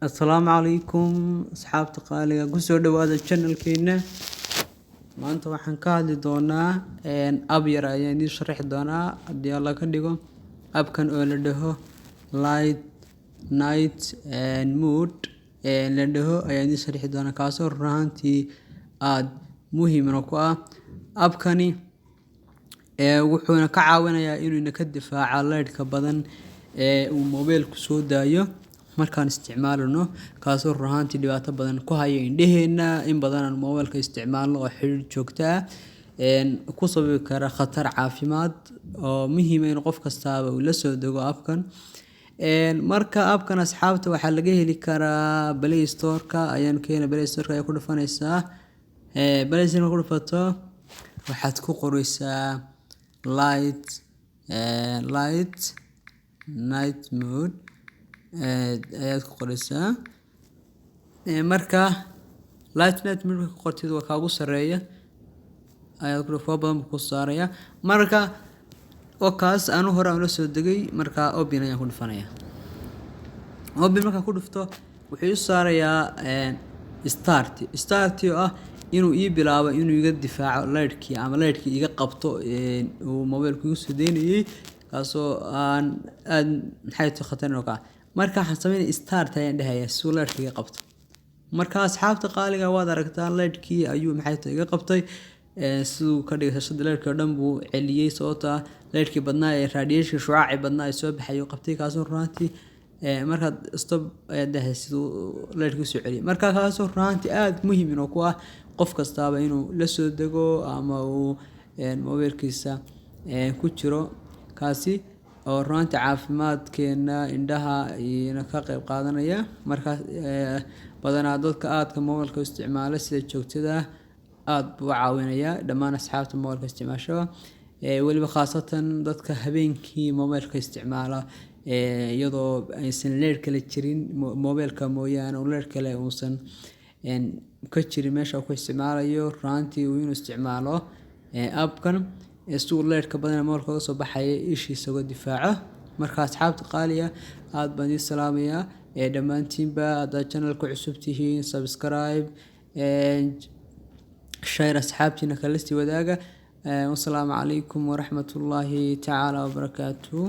السلام عليكم أصحاب تقاليد قصوا هذا الشانل كينا ما أنت وحن كهذي دونا إن أبير يعني شرح دونا أدي الله كديكم أب كان أولده لايت نايت and mood لده يعني شرح دونا كاسر رانتي آد مهم ركوا أب كاني وحنا كعاونا يا إنه نكدفع على كبدن وموبايل كسودايو markaan isticmaalno kaasoo ruhaantii dhibaato badan ku haya indhaheena in badan aan mobilka isticmaalno oo xiriir joogto ah ku sababi kara khatar caafimaad oo muhiim ah in qof kastaaba uu la soo dago appkan marka appkan asxaabta waxaa laga heli karaa Play Store-ka ayaan keenay Play Store-ka ayaa ku dhufanaysaa Play Store-ka ku dhufato waxaad ku qoraysaa light night mode ayaad ku qoraysaa marka light night mode ku qortid waa kaagu sareeya ayaad ku dhufo badan ku saaraya marka oo kaas aanu hore aan la soo degay marka open ayaan ku dhufanaya open marka ku dhufto wuxuu saarayaa start oo ah inuu ii bilaabo inuu iga difaaco lightkii ama lightkii iga qabto uu mobilku igu soo deynayay kaasoo aan maxay tahay khatar oo ka marka waxaan sameeyay start ayaan dhahayaa solarkiga qabto marka asxaabta qaaliga waad aragtaan lightkii ayuu maxay tahay iga qabtay sidoo ka dhigashada lightka dhan buu celiyay sababta lightkii badnaa ee radiation shucaaci badnaa ay soo baxay qabtay kaasoo raantii marka stop ayaa dhahay sidoo lightkii soo celiyay marka kaasoo raantii aad muhiim ah ku ah qof kastaaba inuu la soo dago ama uu mobilkiisa ku jiro kaasi oo runta caafimaadkeena indhaha iyo ka qayb qaadanaya marka badanaa dadka aadka mobilka isticmaala sida joogtada aad buu caawinaya dhamaan asxaabta mobilka isticmaasho waliba khaasatan dadka habeenkii mobilka isticmaala iyadoo aysan leer kale jirin mobilka mooyaane leer kale uusan ka jirin meesha ku isticmaalayo runtii uu inuu isticmaalo appkan istuu leerka badan mobilka soo baxay ishiisa uga difaaco marka asxaabta qaaliga aad baan idin salaamayaa dhamaantiinba hada channelka cusub tihiin subscribe share asxaabtiina kala sii wadaaga wassalaamu calaykum waraxmatullaahi tacaala wabarakaatuh